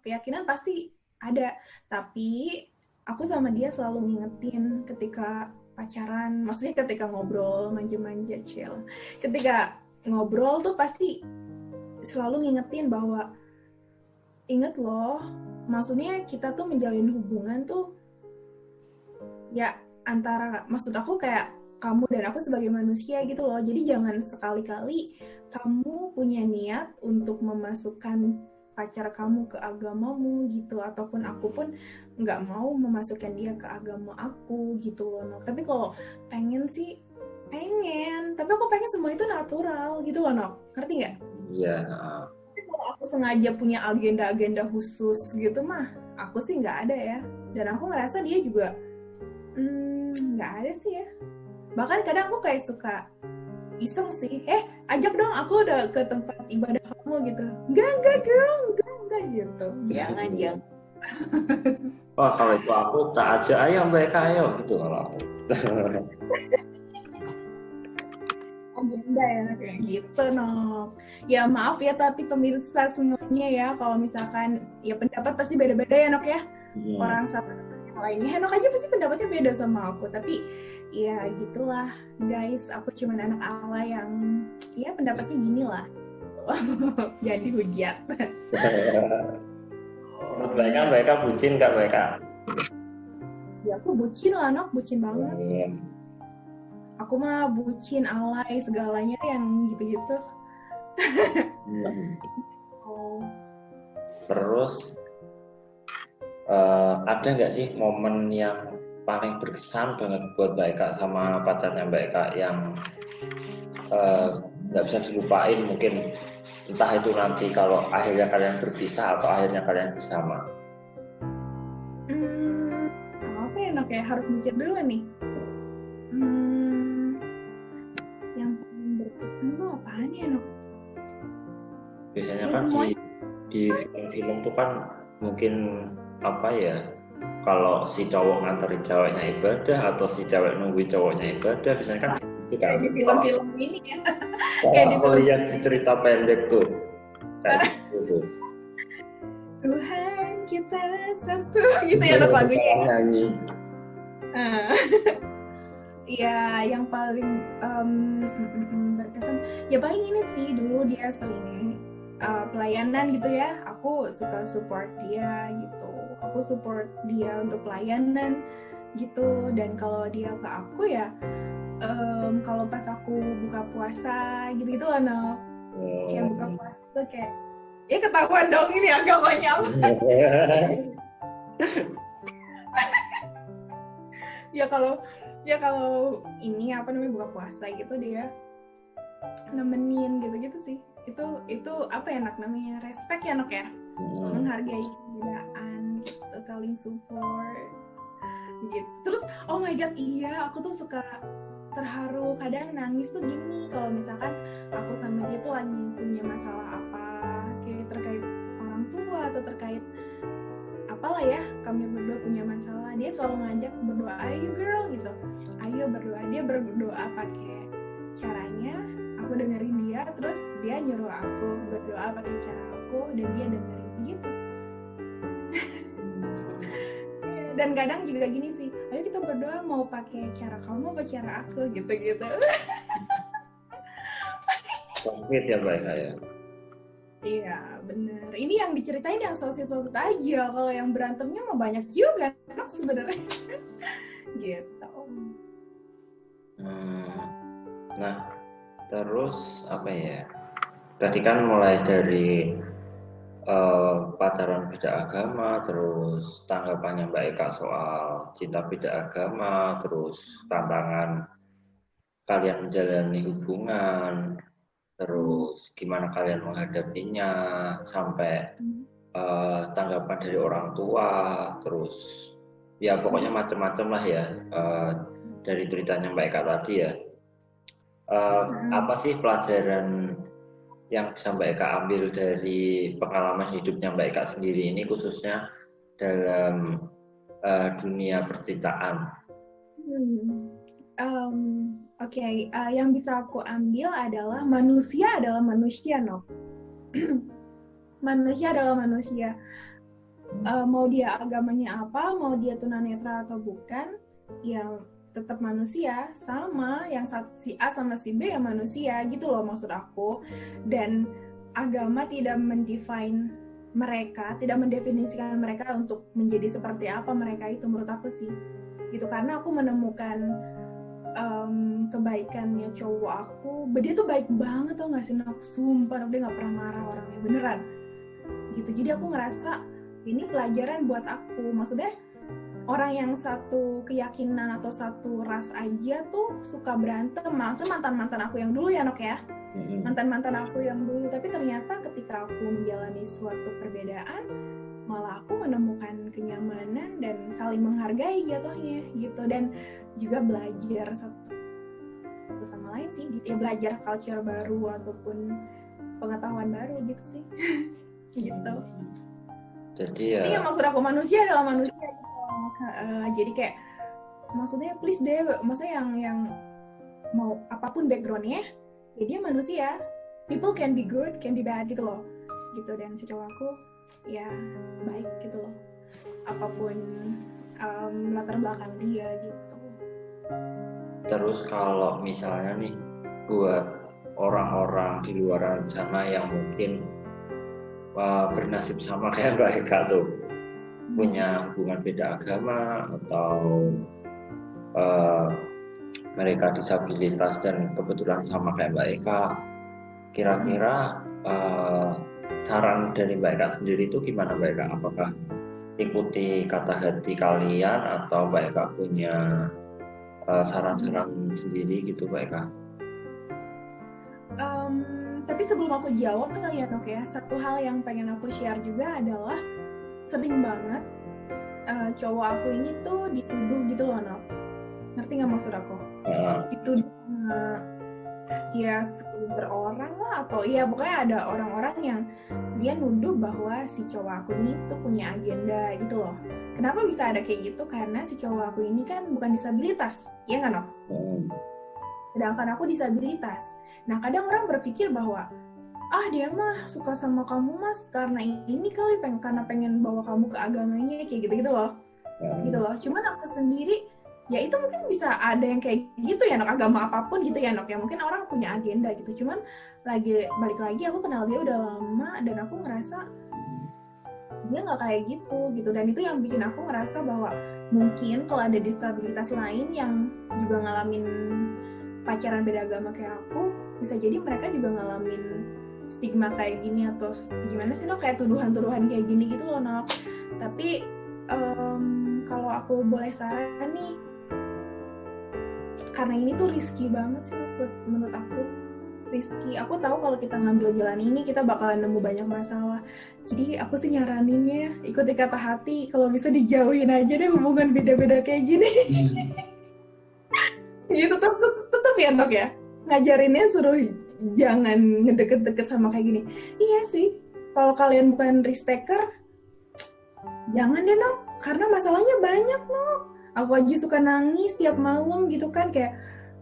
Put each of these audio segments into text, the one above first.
keyakinan pasti ada, tapi aku sama dia selalu ngingetin ketika pacaran, maksudnya ketika ngobrol manja-manja chill, ketika ngobrol tuh pasti selalu ngingetin bahwa inget loh, maksudnya kita tuh menjalin hubungan tuh ya antara, maksud aku kayak kamu dan aku sebagai manusia gitu loh. Jadi jangan sekali-kali kamu punya niat untuk memasukkan pacar kamu ke agamamu gitu, ataupun aku pun nggak mau memasukkan dia ke agama aku gitu loh. Nok. Tapi kalau pengen sih pengen, tapi aku pengen semua itu natural gitu loh, Nok. Ngerti nggak? Iya. Tapi kalau aku sengaja punya agenda-agenda khusus gitu mah, aku sih nggak ada ya. Dan aku ngerasa dia juga nggak ada sih ya. Bahkan kadang aku kayak suka iseng sih, ajak dong aku udah ke tempat ibadah kamu gitu. Enggak girl, enggak gitu. Jangan. Wah, kalau itu aku tak ajak ayo mereka ayo gitu kalau aku. Agenda ya kayak gitu, Nok. Ya maaf ya, tapi pemirsa semuanya ya, kalau misalkan ya pendapat pasti beda-beda ya, Nok ya. Orang satu yang lainnya, Nok aja pasti pendapatnya beda sama aku. Tapi ya gitulah guys, aku cuma anak Allah yang ya pendapatnya gini lah. Jadi hujat. Menurut mereka bucin nggak mereka? Ya aku bucin lah, Nok, bucin banget. Aku mah bucin, alay, segalanya yang gitu-gitu. Terus ada nggak sih momen yang paling berkesan banget buat Mbak Eka sama pacarnya Mbak Eka yang nggak bisa dilupain, mungkin entah itu nanti kalau akhirnya kalian berpisah atau akhirnya kalian bersama? Apa ya, Nok ya? Harus mikir dulu nih. Yang paling berkesan tuh apaan ya, Nok? Biasanya kan di film-film tuh kan mungkin apa ya, kalau si cowok nganterin ceweknya ibadah atau si cewek nungguin cowoknya ibadah, biasanya kan gitu kan. Kayak di film-film ini ya. Kayak aku lihat di cerita pendek tuh kayak gitu. Tuhan kita satu gitu ya, Nok, lagunya. Nyanyi. Iya, yang paling berkesan ya paling ini sih, dulu dia sering pelayanan gitu ya, aku suka support dia gitu, aku support dia untuk pelayanan gitu. Dan kalau dia ke aku ya kalau pas aku buka puasa gitu lah, Nok. Kayak buka puasa tuh kayak ya ketahuan dong ini agamanya apa. ya kalau ini apa namanya buka puasa gitu dia nemenin gitu sih. Itu apa ya, Nok, namanya respect ya, Nok ya. Menghargai perbedaan gitu, saling support gitu. Terus oh my god, iya, aku tuh suka terharu, kadang nangis tuh gini kalau misalkan aku sama dia tuh lagi punya masalah apa, kayak terkait orang tua atau terkait apalah ya, kami berdua punya masalah, dia selalu ngajak berdoa, ayo girl gitu, ayo berdoa. Dia berdoa pakai caranya, aku dengerin dia, terus dia nyuruh aku berdoa pakai cara aku, dan dia dengerin gitu. Dan kadang juga gini sih, ayo kita berdoa, mau pakai cara kamu apa cara aku gitu. Konkret ya Mbak Eka ya. Iya bener, ini yang diceritain yang sosit-sosit aja, kalau yang berantemnya mah banyak juga kan sebenarnya. Gitu. Nah terus apa ya, tadi kan mulai dari pacaran beda agama, terus tanggapannya Mbak Eka soal cinta beda agama, terus tantangan kalian menjalani hubungan, terus gimana kalian menghadapinya, sampai tanggapan dari orang tua, terus ya pokoknya macam-macam lah ya dari ceritanya Mbak Eka tadi ya. Apa sih pelajaran yang bisa Mbak Eka ambil dari pengalaman hidupnya Mbak Eka sendiri ini, khususnya dalam dunia percintaan? Oke, yang bisa aku ambil adalah manusia adalah manusia, no. Manusia adalah manusia. Mau dia agamanya apa, mau dia tunanetra atau bukan, ya tetap manusia, sama yang si A sama si B ya manusia gitu loh maksud aku. Dan agama tidak mendefine mereka, tidak mendefinisikan mereka untuk menjadi seperti apa mereka itu, menurut aku sih gitu. Karena aku menemukan kebaikannya cowok aku, dia tuh baik banget tau gak sih, sumpah dia gak pernah marah orangnya, beneran gitu. Jadi aku ngerasa ini pelajaran buat aku, maksudnya orang yang satu keyakinan atau satu ras aja tuh suka berantem. Maksudnya mantan-mantan aku yang dulu ya Nok ya, mantan-mantan aku yang dulu, tapi ternyata ketika aku menjalani suatu perbedaan malah aku menemukan kenyamanan dan saling menghargai jatuhnya gitu. Dan juga belajar satu sama lain sih gitu ya, belajar culture baru ataupun pengetahuan baru gitu sih. Gitu. Jadi ya, iya, maksud aku manusia adalah manusia gitu. Jadi kayak maksudnya please deh, maksudnya yang mau apapun backgroundnya ya dia manusia, people can be good, can be bad gitu loh gitu. Dan si cowok aku ya baik gitu loh, apapun latar belakang dia gitu. terus kalau misalnya nih buat orang-orang di luar sana yang mungkin bernasib sama kayak Mbak Eka tuh, punya hubungan beda agama atau mereka disabilitas dan kebetulan sama kayak Mbak Eka, kira-kira saran dari Mbak Eka sendiri itu gimana Mbak Eka? Apakah ikuti kata hati kalian atau Mbak Eka punya saran-saran sendiri gitu Mbak Eka? Tapi sebelum aku jawab kali ya Nok ya, satu hal yang pengen aku share juga adalah sering banget cowok aku ini tuh dituduh gitu loh Nok, ngerti nggak maksud aku? Dituduh ya segelintir orang lah, atau ya pokoknya ada orang-orang yang dia nuduh bahwa si cowok aku ini tuh punya agenda gitu loh. Kenapa bisa ada kayak gitu? Karena si cowok aku ini kan bukan disabilitas, ya nggak Nok? Sedangkan aku disabilitas. Nah kadang orang berpikir bahwa dia mah suka sama kamu mas karena ini kali, karena pengen bawa kamu ke agamanya kayak gitu-gitu loh. Gitu loh. Cuman aku sendiri ya itu mungkin bisa ada yang kayak gitu ya Nok, agama apapun gitu ya Nok ya, mungkin orang punya agenda gitu. Cuman balik lagi aku kenal dia udah lama dan aku ngerasa dia nggak kayak gitu. Dan itu yang bikin aku ngerasa bahwa mungkin kalau ada disabilitas lain yang juga ngalamin pacaran beda agama kayak aku, bisa jadi mereka juga ngalamin stigma kayak gini, atau gimana sih Nok, kayak tuduhan-tuduhan kayak gini gitu loh Nok. Tapi kalau aku boleh saran nih, karena ini tuh risky banget sih Nok, menurut aku risky. Aku tahu kalau kita ngambil jalan ini kita bakalan nemu banyak masalah. Jadi aku sih nyaraninnya ikuti kata hati, kalau bisa dijauhin aja deh hubungan beda-beda kayak gini. Gitu tetap ya Nok ya, ngajarinnya suruh jangan ngedeket-deket sama kayak gini. Iya sih, kalau kalian bukan risk-taker jangan deh Nok, karena masalahnya banyak Nok. Aku aja suka nangis tiap malam gitu kan, kayak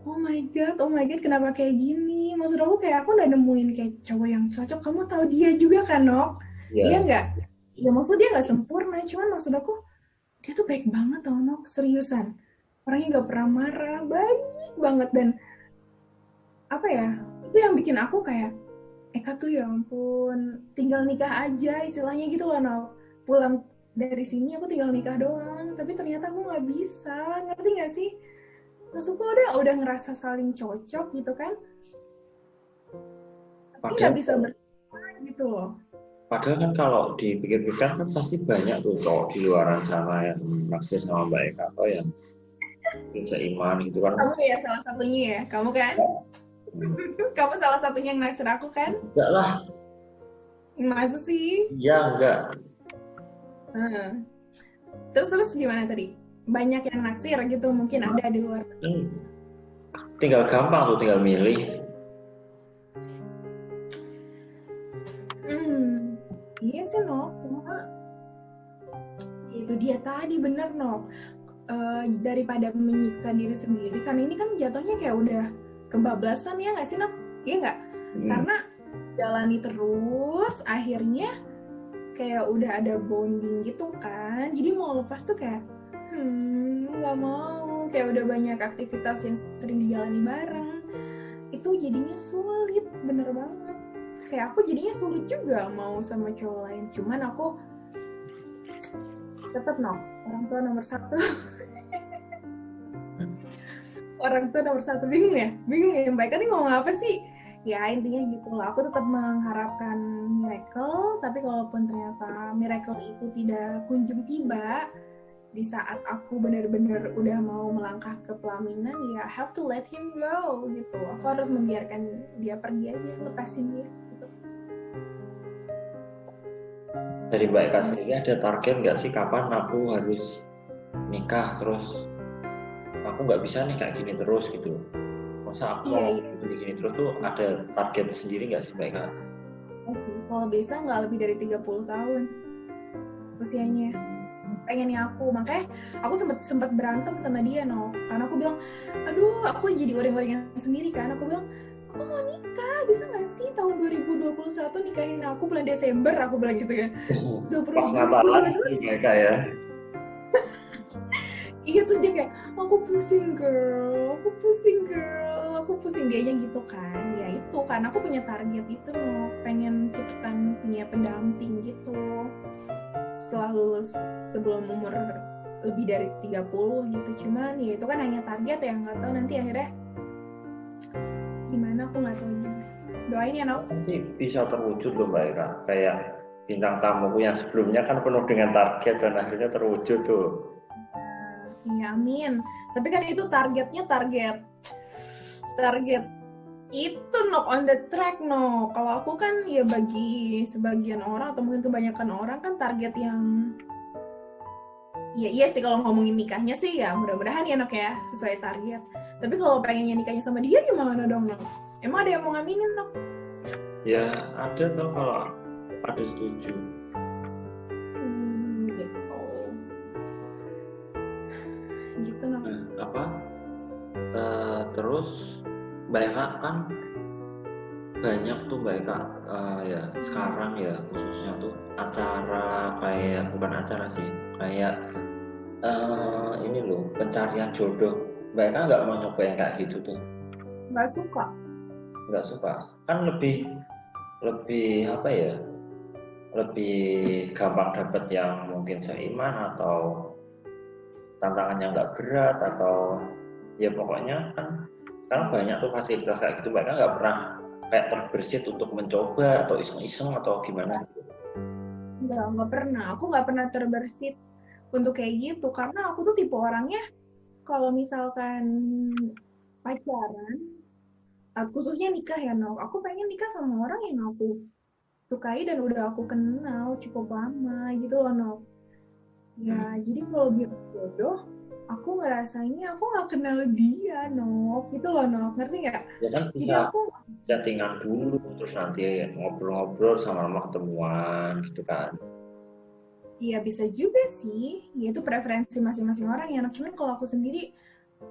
oh my god kenapa kayak gini. Maksud aku kayak aku udah nemuin kayak cowok yang cocok. Kamu tahu dia juga kan Nok? Dia nggak, ya maksud dia nggak sempurna, cuman maksud aku dia tuh baik banget tau Nok, seriusan. Orangnya nggak pernah marah, baik banget. Dan apa ya, itu yang bikin aku kayak Eka tuh ya ampun, tinggal nikah aja istilahnya gitu loh Nok. Pulang dari sini aku tinggal nikah doang, tapi ternyata aku nggak bisa, ngerti nggak sih? Maksudku udah ngerasa saling cocok gitu kan, tapi nggak bisa bersama gitu loh. Padahal kan kalau dipikir-pikir kan pasti banyak tuh cowok di luaran sana yang naksir sama Mbak Eka atau yang seiman gitu kan. Kamu ya salah satunya ya, kamu kan? Kamu salah satunya yang naksir aku kan? Enggak lah. Masa sih? Ya enggak. Terus gimana tadi? Banyak yang naksir gitu, mungkin ada di luar. Tinggal gampang tuh, tinggal milih. Iya sih Nok, cuma itu dia tadi bener Nok. Daripada menyiksa diri sendiri, kan ini kan jatuhnya kayak udah kebablasan ya nggak sih Nok? Iya nggak? Karena jalani terus, akhirnya kayak udah ada bonding gitu kan, jadi mau lepas tuh kayak nggak mau, kayak udah banyak aktivitas yang sering dijalani bareng, itu jadinya sulit, bener banget. Kayak aku jadinya sulit juga mau sama cowok lain, cuman aku tetap orang tua nomor satu. Orang tua nomor satu, bingung ya yang baik tadi ngomong apa sih ya, intinya gitu lah. Aku tetap mengharapkan miracle, tapi kalaupun ternyata miracle itu tidak kunjung tiba di saat aku benar-benar udah mau melangkah ke pelaminan, ya have to let him go gitu. Aku harus membiarkan dia pergi aja, lepasin dia gitu. Dari Mbak Eka sendiri ada target nggak sih kapan aku harus nikah, terus aku nggak bisa nih kayak gini terus gitu. Masa aku mau gini terus tuh ada target sendiri nggak sih Mbak Eka? Sih, kalau bisa nggak lebih dari 30 tahun usianya. Pengennya aku, makanya aku sempat berantem sama dia karena aku bilang, aduh aku jadi uring-uringan sendiri kan. Aku bilang, aku mau nikah, bisa nggak sih tahun 2021 nikahin aku bulan Desember, aku bilang gitu kan. Pas Natalan sih mereka ya. Iya, tuh dia kayak, aku pusing girl, aku pusing, dianya gitu kan. Ya itu karena aku punya target itu, pengen cepetan punya pendamping gitu setelah lulus, sebelum umur lebih dari 30 gitu. Cuman ya itu kan hanya target ya, nggak tahu nanti akhirnya gimana, aku nggak tahu juga. Doain ya nanti bisa terwujud loh Mbak Eka. Kayak bintang tamuku yang sebelumnya kan penuh dengan target dan akhirnya terwujud tuh. Iya, amin. Tapi kan itu targetnya target itu on the track Kalau aku kan ya bagi sebagian orang atau mungkin kebanyakan orang kan target yang iya sih, kalau ngomongin nikahnya sih ya mudah-mudahan ya ya sesuai target. Tapi kalau pengennya nikahnya sama dia gimana dong Emang ada yang mau ngaminin Ya ada tuh kalau ada setuju. Gitu terus Mbak Eka kan banyak tuh Mbak Eka ya sekarang ya khususnya tuh acara, kayak bukan acara sih, kayak ini loh pencarian jodoh. Mbak Eka nggak mau nyoba yang kayak gitu tuh? Nggak suka kan lebih apa ya, lebih gampang dapet yang mungkin seiman atau tantangannya nggak berat, atau ya pokoknya kan sekarang banyak tuh fasilitas kayak gitu. Mereka nggak pernah kayak terbersit untuk mencoba atau iseng-iseng atau gimana gitu? Nggak pernah. Aku nggak pernah terbersit untuk kayak gitu, karena aku tuh tipe orangnya kalau misalkan pacaran, khususnya nikah ya aku pengen nikah sama orang yang aku sukai dan udah aku kenal cukup lama gitu loh ya. Jadi kalau dia jodoh, aku ngerasanya aku nggak kenal dia gitu loh ngerti nggak? Ya kan bisa jadi aku chattingan dulu, terus nanti ngobrol-ngobrol sama ketemuan gitu kan. Iya bisa juga sih, ya itu preferensi masing-masing orang ya. Cuman kalau aku sendiri,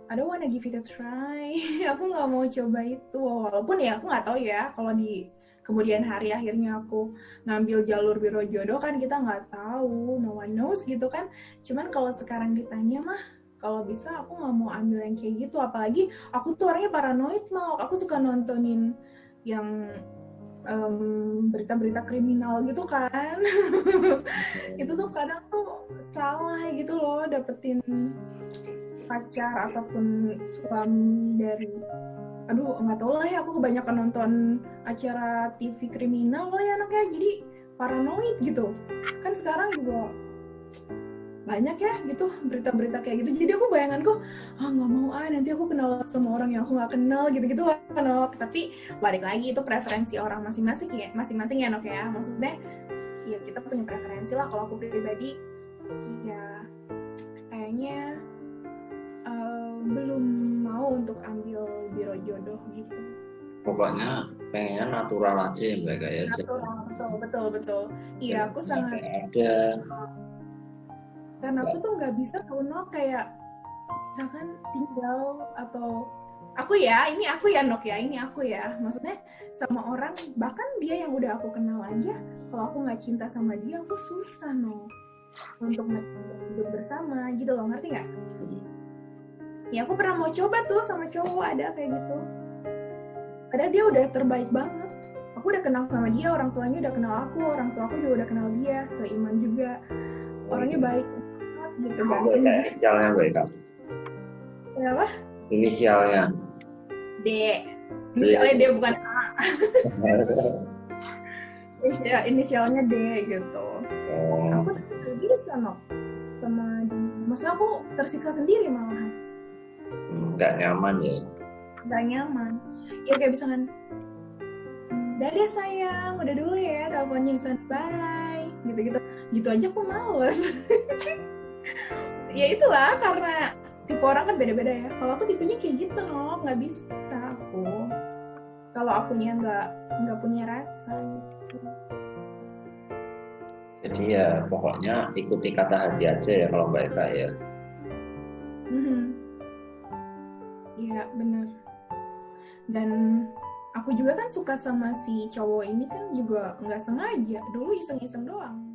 I don't wanna give it a try. Aku nggak mau coba itu, walaupun ya aku nggak tahu ya kalau di kemudian hari akhirnya aku ngambil jalur biro jodoh, kan kita nggak tahu, no one knows gitu kan. Cuman kalau sekarang ditanya mah, kalau bisa aku nggak mau ambil yang kayak gitu. Apalagi aku tuh orangnya paranoid aku suka nontonin yang berita-berita kriminal gitu kan. Itu tuh kadang tuh salah gitu loh dapetin pacar ataupun suami dari, aduh nggak tahu lah ya, aku kebanyakan nonton acara TV kriminal lah ya anaknya, jadi paranoid gitu kan. Sekarang juga banyak ya gitu berita-berita kayak gitu, jadi aku bayanganku nggak mau nanti aku kenal sama orang yang aku nggak kenal gitu-gitu lah Tapi balik lagi itu preferensi orang masing-masing ya, maksudnya ya kita punya preferensi lah. Kalau aku pribadi ya kayaknya belum mau untuk ambil biro jodoh gitu. Pokoknya pengennya natural aja ya Mbak kayak Natural, betul. Iya, aku sangat ada. Karena aku tuh nggak bisa kayak misalkan tinggal atau ini aku ya Nok ya, ini aku ya. Maksudnya sama orang, bahkan dia yang udah aku kenal aja, kalau aku nggak cinta sama dia, aku susah Nok untuk hidup bersama gitu loh, ngerti nggak? Ya aku pernah mau coba tuh sama cowok ada kayak gitu. Padahal dia udah terbaik banget. Aku udah kenal sama dia, orang tuanya udah kenal aku, orang tua aku juga udah kenal dia, seiman juga. Orangnya baik banget gitu, ganteng Kayak gitu. inisialnya baik kak. Kenapa? Inisialnya. D. Inisialnya D bukan A. Inisialnya D gitu. Oh, Aku tuh bisa Nok sama dia. Maksudnya aku tersiksa sendiri malahan. nggak nyaman ya. Gak nyaman. Ya kayak misalkan, dadah sayang, udah dulu ya teleponnya, misalnya bye. Gitu-gitu. Gitu aja aku males. Ya itulah, karena tipe orang kan beda-beda ya. Kalau aku tipenya kayak gitu loh, nggak bisa aku. Kalau akunya nggak punya rasa. Gitu. Jadi ya pokoknya ikuti kata hati aja ya kalau Mbak Eka ya. Mhm. Iya benar. Dan aku juga kan suka sama si cowok ini kan juga nggak sengaja. Dulu iseng-iseng doang.